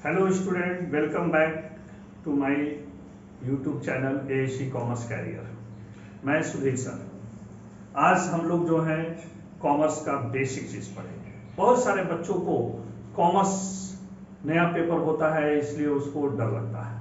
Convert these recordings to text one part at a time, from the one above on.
Hello student, welcome back to my YouTube channel ASC commerce career. मैं Sudhir sir. आज हम लोग जो है कॉमर्स का बेसिक चीज़ पढ़ेंगे। बहुत सारे बच्चों को कॉमर्स नया पेपर होता है इसलिए उसको डर लगता है।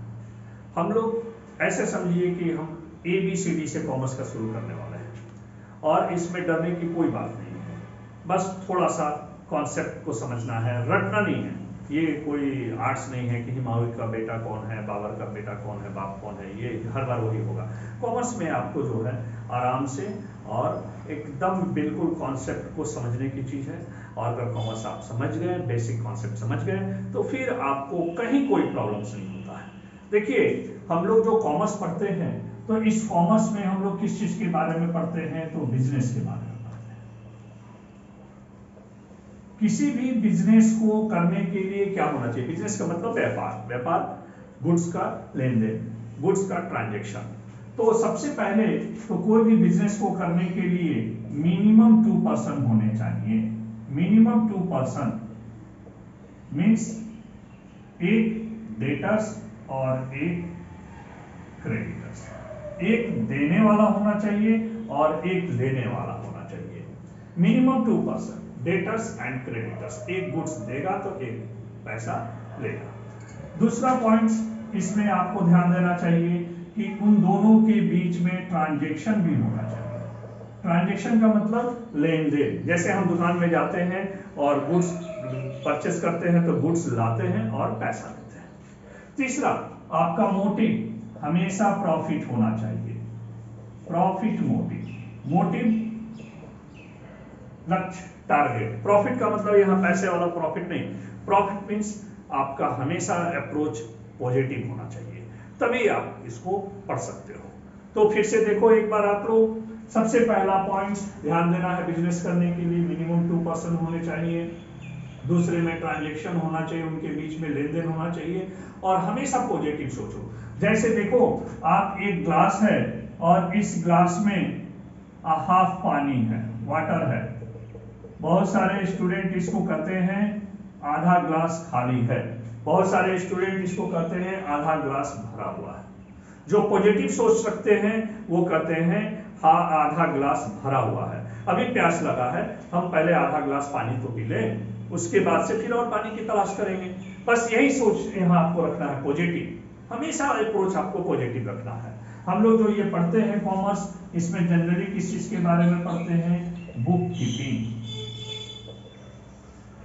हम लोग ऐसे समझिए कि हम ABCD से कॉमर्स का शुरू करने वाले हैं और इसमें डरने की कोई बात नहीं है। बस थोड़ा सा कॉन्सेप्ट को समझना है, रटना नहीं है। ये कोई आर्ट्स नहीं है कि हिमालय का बेटा कौन है, बाबर का बेटा कौन है, बाप कौन है, ये हर बार वही होगा। कॉमर्स में आपको जो है आराम से और एकदम बिल्कुल कॉन्सेप्ट को समझने की चीज़ है। और अगर कॉमर्स आप समझ गए, बेसिक कॉन्सेप्ट समझ गए, तो फिर आपको कहीं कोई प्रॉब्लम्स नहीं होता है। देखिए, हम लोग जो कॉमर्स पढ़ते हैं तो इस कॉमर्स में हम लोग किस चीज़ के बारे में पढ़ते हैं, तो बिजनेस के बारे में। किसी भी बिजनेस को करने के लिए क्या होना चाहिए? बिजनेस का मतलब व्यापार, व्यापार गुड्स का लेन देन, गुड्स का ट्रांजैक्शन। तो सबसे पहले तो कोई भी बिजनेस को करने के लिए मिनिमम 2 पर्सन होने चाहिए। मिनिमम 2 पर्सन मीन्स एक डेटर्स और एक क्रेडिटर्स। एक देने वाला होना चाहिए और एक लेने वाला होना चाहिए। Minimum 2 person, debtors and creditors. एक गुड्स देगा तो एक पैसा लेगा। दूसरा पॉइंट इसमें आपको ध्यान देना चाहिए कि उन दोनों के बीच में ट्रांजैक्शन भी होना चाहिए। ट्रांजैक्शन का मतलब लेन देन। जैसे हम दुकान में जाते हैं और गुड्स परचेस करते हैं तो गुड्स लाते हैं और पैसा लेते हैं। तीसरा, आपका मोटिव हमेशा प्रॉफिट होना चाहिए। प्रॉफिट मोटिव, मोटिव लक्ष्य, टारगेट। प्रॉफिट का मतलब यहाँ पैसे वाला प्रॉफिट नहीं। प्रॉफिट मीन्स आपका हमेशा अप्रोच पॉजिटिव होना चाहिए, तभी आप इसको पढ़ सकते हो। तो फिर से देखो एक बार आप लोग, सबसे पहला पॉइंट ध्यान देना है, बिजनेस करने के लिए मिनिमम 2 पर्सन होने चाहिए। दूसरे में ट्रांजैक्शन होना चाहिए, उनके बीच में लेन देन होना चाहिए और हमेशा पॉजिटिव सोचो। जैसे देखो, आप एक ग्लास है और इस ग्लास में हाफ पानी है, वाटर है। बहुत सारे स्टूडेंट इसको कहते हैं आधा ग्लास खाली है, बहुत सारे स्टूडेंट इसको कहते हैं आधा ग्लास भरा हुआ है। जो पॉजिटिव सोच रखते हैं वो कहते हैं हाँ आधा ग्लास भरा हुआ है, अभी प्यास लगा है, हम पहले आधा ग्लास पानी तो पी लें, उसके बाद से फिर और पानी की तलाश करेंगे। बस यही सोच यहाँ आपको रखना है, पॉजिटिव। हमेशा अप्रोच आपको पॉजिटिव रखना है। हम लोग जो ये पढ़ते हैं कॉमर्स, इसमें जनरली किस चीज के बारे में पढ़ते हैं? Book keeping.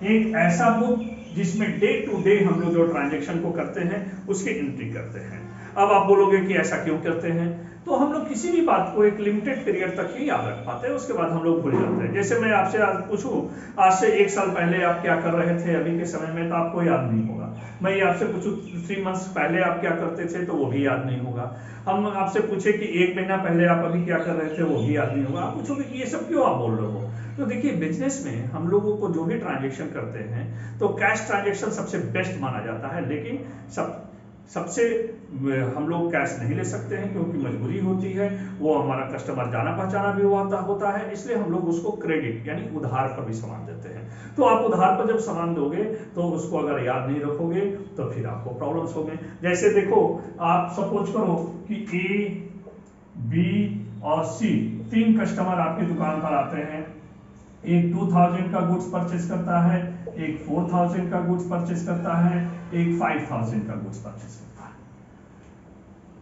एक ऐसा बुक जिसमें डे टू डे हम लोग जो ट्रांजैक्शन को करते हैं उसकी एंट्री करते हैं। अब आप बोलोगे कि ऐसा क्यों करते हैं? तो हम लोग किसी भी बात को एक लिमिटेड पीरियड तक ही याद रख पाते हैं, उसके बाद हम लोग भूल जाते हैं। जैसे मैं आपसे आज पूछूं, आज से 1 साल पहले आप क्या कर रहे थे, अभी के समय में तो आपको याद नहीं होगा। मैं ये आपसे पूछूं 3 मंथ्स पहले आप क्या करते थे, तो वो भी याद नहीं होगा। हम आपसे पूछे कि 1 महीना पहले आप अभी क्या कर रहे थे, वो भी याद नहीं होगा। आप पूछोगे कि ये सब क्यों आप बोल रहे हो? तो देखिए, बिजनेस में हम लोगों को जो भी ट्रांजैक्शन करते हैं तो कैश ट्रांजैक्शन सबसे बेस्ट माना जाता है, लेकिन सबसे हम लोग कैश नहीं ले सकते हैं क्योंकि मजबूरी होती है, वो हमारा कस्टमर जाना पहचाना भी होता है, इसलिए हम लोग उसको क्रेडिट यानी उधार पर भी सामान देते हैं। तो आप उधार पर जब सामान दोगे तो उसको अगर याद नहीं रखोगे तो फिर आपको प्रॉब्लम्स होंगे। जैसे देखो, आप सपोज करो कि A, B और C 3 कस्टमर आपकी दुकान पर आते हैं। एक 2000 का गुड्स परचेस करता है, एक 4000 का गुड्स परचेस करता है, एक 5000 का गुड्स परचेस करता है।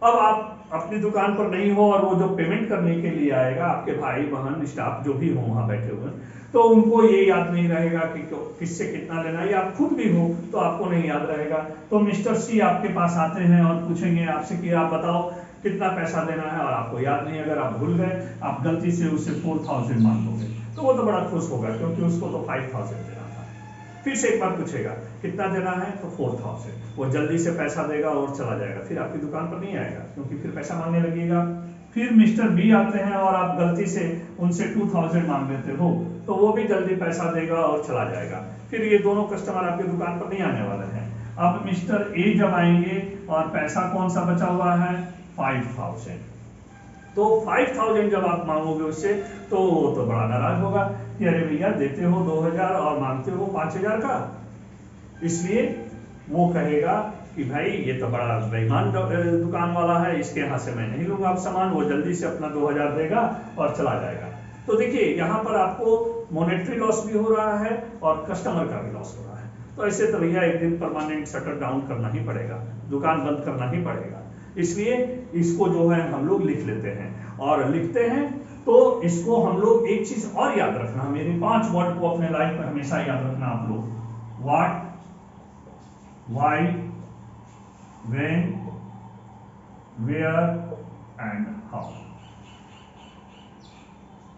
अब आप अपनी दुकान पर नहीं हो और वो जो पेमेंट करने के लिए आएगा, आपके भाई बहन स्टाफ जो भी हो वहां बैठे हुए, तो उनको ये याद नहीं रहेगा कि किससे कितना लेना है, या आप खुद भी हो तो आपको नहीं याद रहेगा। तो मिस्टर सी आपके पास आते हैं और पूछेंगे आपसे कि आप बताओ कितना पैसा देना है, और आपको याद नहीं। अगर आप भूल गए, आप गलती से उसे 4000 मान दोगे तो वो तो बड़ा खुश होगा क्योंकि उसको तो 5000 देना था। फिर से एक बार पूछेगा कितना देना है, तो 4000। वो जल्दी से पैसा देगा और चला जाएगा, फिर आपकी दुकान पर नहीं आएगा क्योंकि फिर पैसा मांगने लगेगा। फिर मिस्टर बी आते हैं और आप गलती से उनसे 2000 मांग लेते हो, तो वो भी जल्दी पैसा देगा और चला जाएगा। फिर ये दोनों कस्टमर आपकी दुकान पर नहीं आने वाले हैं। अब मिस्टर ए जब आएंगे और पैसा कौन सा बचा हुआ है, 5000, तो 5000 जब आप मांगोगे उससे तो वो तो बड़ा नाराज होगा कि अरे भैया देते हो 2000 और मांगते हो 5000 का। इसलिए वो कहेगा कि भाई ये तो बड़ा बेईमान दुकान वाला है, इसके यहाँ से मैं नहीं लूंगा आप सामान। वो जल्दी से अपना 2000 देगा और चला जाएगा। तो देखिए यहाँ पर आपको मॉनेटरी लॉस भी हो रहा है और कस्टमर का भी लॉस हो रहा है। तो ऐसे तो भैया एक दिन परमानेंट शटर डाउन करना ही पड़ेगा, दुकान बंद करना ही पड़ेगा। इसलिए इसको जो है हम लोग लिख लेते हैं, और लिखते हैं तो इसको हम लोग एक चीज और याद रखना, मेरे 5 वर्ड को अपने लाइफ में हमेशा याद रखना आप लोग। What, why, when, where and how.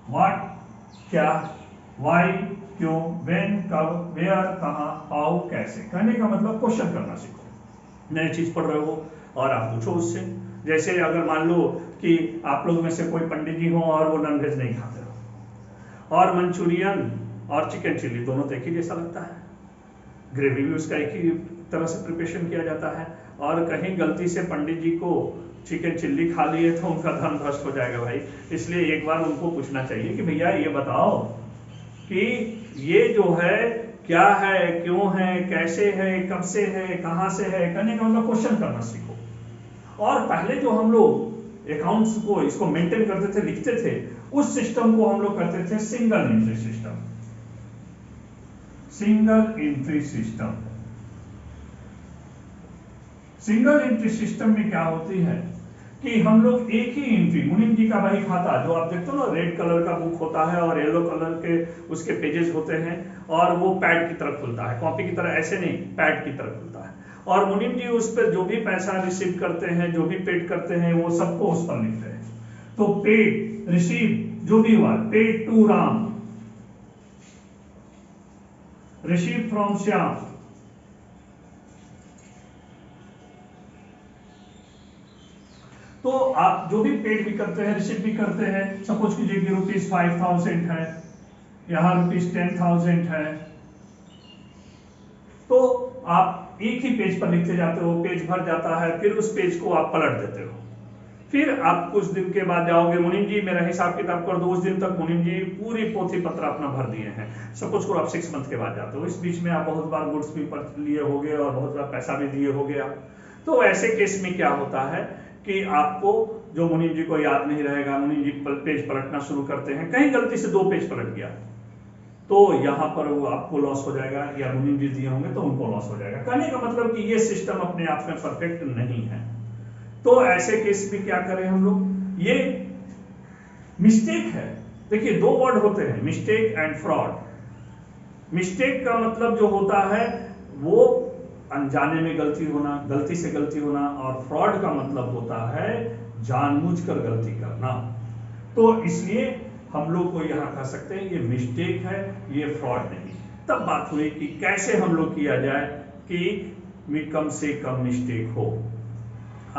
What क्या, व्हाई क्यों, व्हेन कब, वेयर कहां, हाउ कैसे। कहने का मतलब क्वेश्चन करना सीखो। नई चीज पढ़ रहे हो और आप पूछो उससे। जैसे अगर मान लो कि आप लोग में से कोई पंडित जी हो और वो नॉनवेज नहीं खाते हो, और मंचूरियन और चिकन चिल्ली दोनों तो एक ही जैसा लगता है, ग्रेवी भी उसका एक ही तरह से प्रिपरेशन किया जाता है, और कहीं गलती से पंडित जी को चिकन चिल्ली खा लिए तो उनका धर्म भ्रष्ट हो जाएगा भाई। इसलिए एक बार उनको पूछना चाहिए कि भैया ये बताओ कि ये जो है क्या है, क्यों है, कैसे है, कब से है, कहां से है। कहने का मतलब क्वेश्चन करना सीखो। और पहले जो हम लोग अकाउंट्स को इसको मेंटेन करते थे, लिखते थे, उस सिस्टम को हम लोग करते थे single entry system. Single entry system. Single entry system में क्या होती है कि हम लोग एक ही एंट्री, मुनीम जी का वही खाता जो आप देखते हो ना, रेड कलर का बुक होता है और येलो कलर के उसके पेजेस होते हैं, और वो पैड की तरह खुलता है, कॉपी की तरह ऐसे नहीं, पैड की तरह खुलता है। और मुनीम जी उस पर जो भी पैसा रिसीव करते हैं, जो भी पेड करते हैं, वो सबको उस पर लिखते हैं। तो पेड, रिसीव जो भी हुआ, paid to Ram, receive from Shyam, तो आप जो भी पेड भी करते हैं, रिसीव भी करते हैं, सपोज कीजिए कि ₹5000 है, यहां ₹10,000 है, तो आप एक ही पेज पर लिखते जाते हो, पेज भर जाता है, फिर उस पेज को आप पलट देते हो। फिर आप कुछ दिन के बाद जाओगे, मुनीम जी मेरा हिसाब किताब कर दो। उस दिन तक मुनीम जी पूरी पोथी पत्र अपना भर दिए हैं। सपोज करो आप 6 मंथ के बाद जाते हो, इस बीच में आप बहुत बार गुड्स भी लिए होगे और बहुत बार पैसा भी दिए होगे आप। तो ऐसे केस में क्या होता है कि आपको जो मुनीम जी को याद नहीं रहेगा, मुनीम जी पेज पलटना शुरू करते हैं, कहीं गलती से 2 पेज पलट गया, तो यहां पर वो आपको लॉस हो जाएगा, या मुनीम जी दिए होंगे तो उनको लॉस हो जाएगा। कहने का मतलब कि ये सिस्टम अपने आप में परफेक्ट नहीं है। तो ऐसे केस में क्या करें हम लोग, ये मिस्टेक है। देखिए 2 वर्ड होते हैं, मिस्टेक एंड फ्रॉड। मिस्टेक का मतलब जो होता है वो अनजाने में गलती होना, गलती से गलती होना, और फ्रॉड का मतलब होता है जानबूझकर गलती करना। तो इसलिए हम लोग को यहां कह सकते हैं ये मिस्टेक है, ये फ्रॉड नहीं। तब बात हुई कि कैसे हम लोग किया जाए कि कम से कम मिस्टेक हो।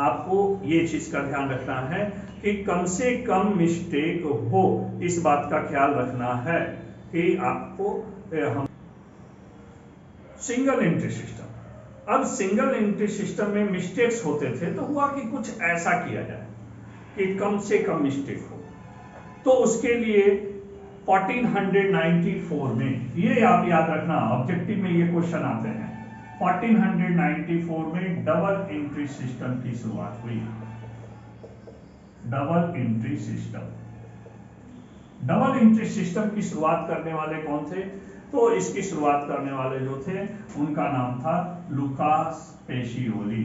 आपको ये चीज का ध्यान रखना है कि कम से कम मिस्टेक हो, इस बात का ख्याल रखना है कि आपको हम सिंगल एंट्री सिस्टम। अब सिंगल एंट्री सिस्टम में मिस्टेक्स होते थे, तो हुआ कि कुछ ऐसा किया जाए कि कम से कम मिस्टेक हो। तो उसके लिए 1494 में, ये आप याद रखना, ऑब्जेक्टिव में ये क्वेश्चन आते हैं, 1494 में डबल एंट्री सिस्टम की शुरुआत हुई। Double entry system. Double entry system की शुरुआत करने वाले कौन थे? तो इसकी शुरुआत करने वाले जो थे उनका नाम था लुकास पेशियोली।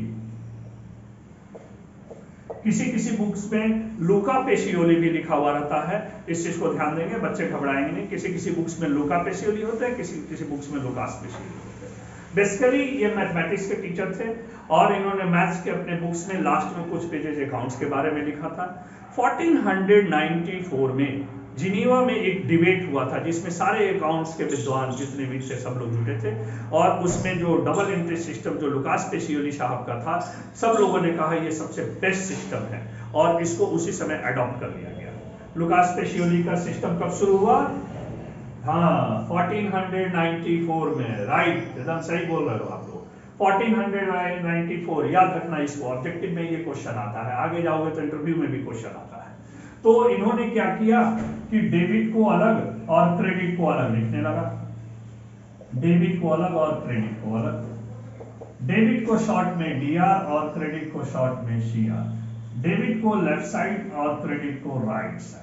किसी किसी बुक्स में लुका पेशियोली भी लिखा हुआ रहता है, इस चीज को ध्यान देंगे, बच्चे घबराएंगे नहीं। किसी किसी बुक्स में लुका पेशियोली होता है, किसी किसी बुक्स में लुकास पेशियोली होता है। बेसिकली ये मैथमेटिक्स के टीचर थे और इन्होंने मैथ्स के अपने बुक्स में लास्ट में कुछ पेजेस अकाउंट्स के बारे में लिखा था। 1494 में जिनीवा में एक डिबेट हुआ था जिसमें सारे अकाउंट्स के विद्वान जितने भी थे सब लोग जुटे थे, और उसमें जो डबल एंट्री सिस्टम जो लुकास पेशियोली साहब का था, सब लोगों ने कहा ये सबसे बेस्ट सिस्टम है और इसको उसी समय अडॉप्ट कर लिया गया। लुकास पेशियोली का सिस्टम कब शुरू हुआ? हाँ 1494 में, राइट, एकदम सही बोल रहे हो आप लोग। 1494 याद रखना इसको, ऑब्जेक्टिव में ये क्वेश्चन आता है, आगे जाओगे तो इंटरव्यू में भी क्वेश्चन आता है। तो इन्होंने क्या किया कि डेबिट को अलग और क्रेडिट को अलग लिखने लगा। डेबिट को अलग और क्रेडिट को अलग। डेबिट को शॉर्ट में डीआर और क्रेडिट को शॉर्ट में सीआर। डेबिट को लेफ्ट साइड और क्रेडिट को राइट साइड।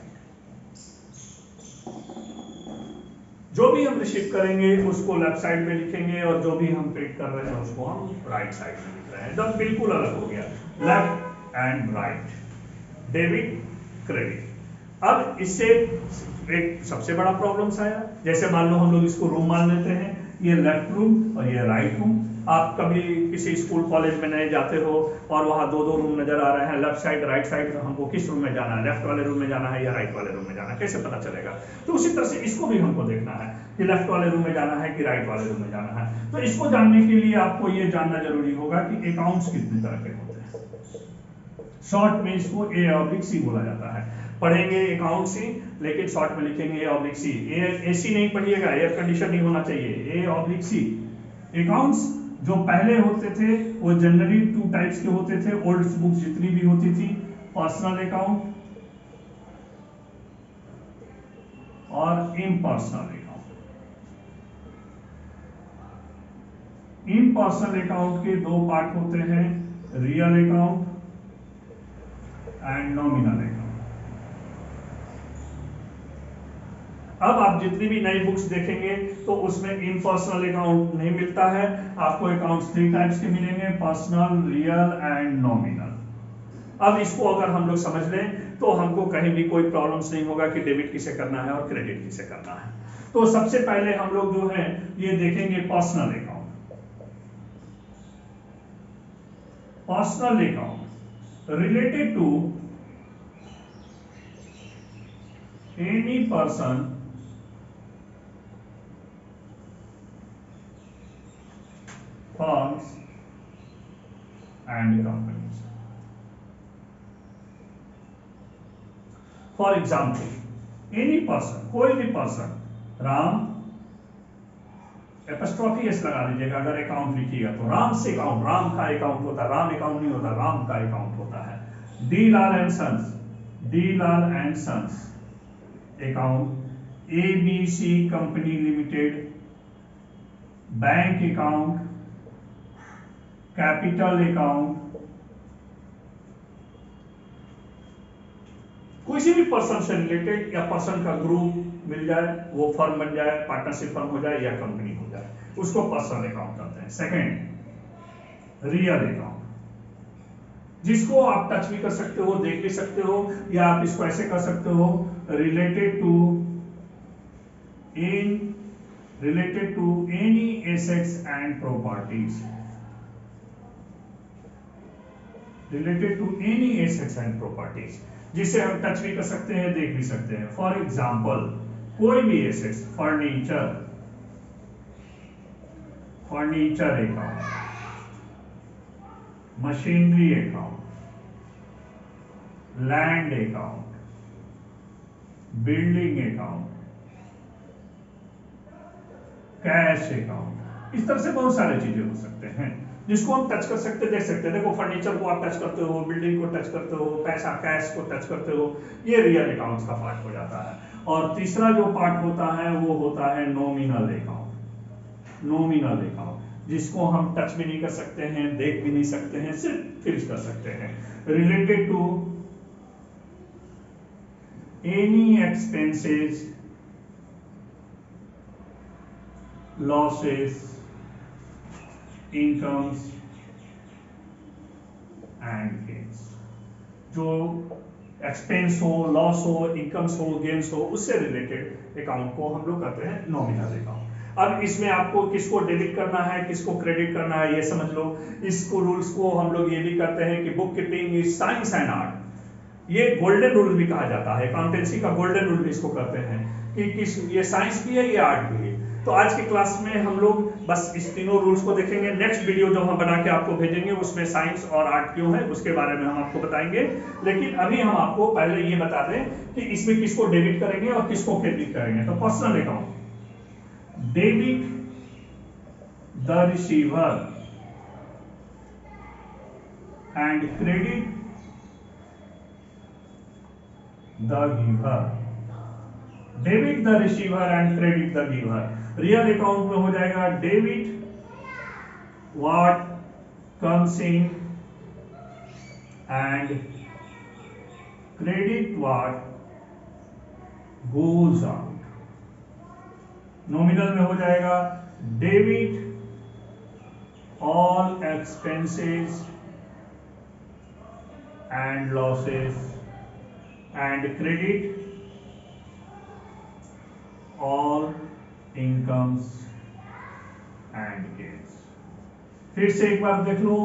जो भी हम रिसीव करेंगे उसको लेफ्ट साइड में लिखेंगे और जो भी हम पेड कर रहे हैं उसको हम राइट साइड में लिख रहे हैं। एकदम बिल्कुल अलग हो गया, left and right, debit credit. अब इससे एक सबसे बड़ा प्रॉब्लम्स आया, जैसे मान लो हम लोग इसको रूम मान लेते हैं, ये लेफ्ट रूम और ये राइट रूम। आप कभी किसी स्कूल कॉलेज में नए जाते हो और वहां दो दो रूम नजर आ रहे हैं, लेफ्ट साइड राइट साइड, तो हमको किस रूम में जाना है, लेफ्ट वाले रूम में जाना है या राइट वाले रूम में जाना है, कैसे पता चलेगा? तो उसी तरह से इसको भी हमको देखना है कि लेफ्ट वाले रूम में जाना है कि राइट वाले रूम में जाना है। तो इसको जानने के लिए आपको ये जानना जरूरी होगा कि अकाउंट्स कितने तरह के होते हैं। शॉर्ट में इसको A/C बोला जाता है। पढ़ेंगे अकाउंट सी, लेकिन शॉर्ट में लिखेंगे A/C। AC नहीं पढ़िएगा, एयर कंडीशन नहीं होना चाहिए, A/C। अकाउंट्स जो पहले होते थे वो जनरली 2 टाइप्स के होते थे, ओल्ड बुक्स जितनी भी होती थी, पर्सनल अकाउंट और इम्पर्सनल अकाउंट। इम्पर्सनल अकाउंट के 2 पार्ट होते हैं, real account and nominal account. अब आप जितनी भी नई बुक्स देखेंगे तो उसमें इम्पर्सनल अकाउंट नहीं मिलता है, आपको अकाउंट्स 3 टाइप्स के मिलेंगे, पर्सनल, रियल एंड नॉमिनल। अब इसको अगर हम लोग समझ लें तो हमको कहीं भी कोई प्रॉब्लम्स नहीं होगा कि डेबिट किसे करना है और क्रेडिट किसे करना है। तो सबसे पहले हम लोग जो है ये देखेंगे personal account. Personal account related to any person firms and companies. For example, any person, कोई भी पर्सन, राम एपस्ट्रॉफी एस लगा लीजिएगा अगर अकाउंट लिखिएगा तो, राम से अकाउंट, राम का अकाउंट होता है, राम अकाउंट नहीं होता, राम का अकाउंट होता है। D Lal and sons, D Lal and sons account, ABC company limited bank account, capital account, किसी भी पर्सन से रिलेटेड या पर्सन का ग्रुप मिल जाए, वो फर्म बन जाए, पार्टनरशिप फर्म हो जाए या कंपनी हो जाए, उसको पर्सनल अकाउंट कहते हैं। सेकंड, रियल अकाउंट, जिसको आप टच भी कर सकते हो, देख भी सकते हो, या आप इसको ऐसे कर सकते हो, related to any assets and properties, related to any assets and properties, जिसे हम टच भी कर सकते हैं, देख भी सकते हैं। फॉर एग्जाम्पल, कोई भी assets, furniture account, machinery account, land account, building account, cash account, इस तरह से बहुत सारी चीजें हो सकते हैं जिसको हम टच कर सकते, देख सकते हैं। देखो, फर्नीचर को आप टच करते हो, बिल्डिंग को टच करते हो, पैसा कैश को टच करते हो, ये रियल अकाउंट्स का पार्ट हो जाता है। और तीसरा जो पार्ट होता है वो होता है नॉमिनल अकाउंट। नॉमिनल अकाउंट जिसको हम टच भी नहीं कर सकते हैं, देख भी नहीं सकते हैं, सिर्फ फिक्स कर सकते हैं। Related to any expenses, losses, incomes and gains. जो एक्सपेंस हो, लॉस हो, इनकम्स हो, गेन्स हो, उससे रिलेटेड अकाउंट को हम लोग कहते हैं नॉमिनल अकाउंट। अब इसमें आपको किसको डेबिट करना है, किसको क्रेडिट करना है, ये समझ लो। इसको रूल्स को हम लोग ये भी कहते हैं कि book keeping is science and art. ये गोल्डन रूल भी कहा जाता है, अकाउंटेंसी का गोल्डन रूल भी इसको कहते हैं कि किस, ये साइंस भी है, ये आर्ट भी है। तो आज की क्लास में हम लोग बस इस तीनों रूल्स को देखेंगे। नेक्स्ट वीडियो जो हम बना के आपको भेजेंगे उसमें साइंस और आर्ट क्यों है उसके बारे में हम आपको बताएंगे। लेकिन अभी हम आपको पहले ये बता दें कि इसमें किसको डेबिट करेंगे और किसको क्रेडिट करेंगे। तो personal account, debit the receiver and credit the giver. Debit the receiver and credit the giver. Real account में हो जाएगा debit what comes in and credit what goes out. Nominal में हो जाएगा debit all expenses and losses and credit all incomes and gains. फिर से एक बार देख लो,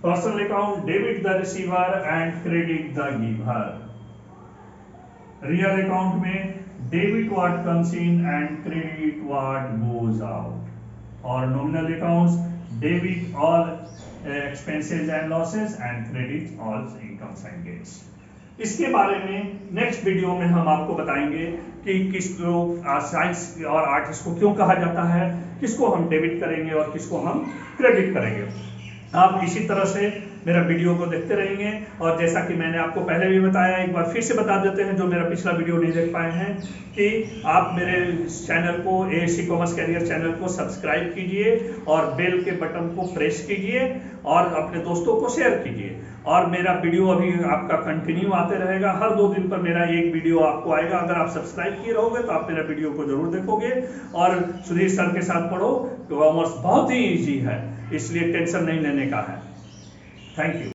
personal account debit the receiver and credit the giver. Real account में debit what comes in and credit what goes out. और nominal accounts debit all expenses and losses and credit all incomes and gains. इसके बारे में next video में हम आपको बताएंगे कि किसको साइंस और आर्ट इसको क्यों कहा जाता है, किसको हम डेबिट करेंगे और किसको हम क्रेडिट करेंगे. आप इसी तरह से मेरा वीडियो को देखते रहेंगे. और जैसा कि मैंने आपको पहले भी बताया, एक बार फिर से बता देते हैं जो मेरा पिछला वीडियो नहीं देख पाए हैं, कि आप मेरे चैनल को ASC कॉमर्स कैरियर चैनल को सब्सक्राइब कीजिए और बेल के बटन को प्रेस कीजिए और अपने दोस्तों को शेयर कीजिए. और मेरा वीडियो अभी आपका कंटिन्यू आते रहेगा. हर 2 दिन पर मेरा एक वीडियो आपको आएगा. अगर आप सब्सक्राइब किए रहोगे तो आप मेरा वीडियो को जरूर देखोगे. और सुधीर सर के साथ पढ़ो. कॉमर्स बहुत ही ईजी है, इसलिए टेंशन नहीं लेने का है. Thank you.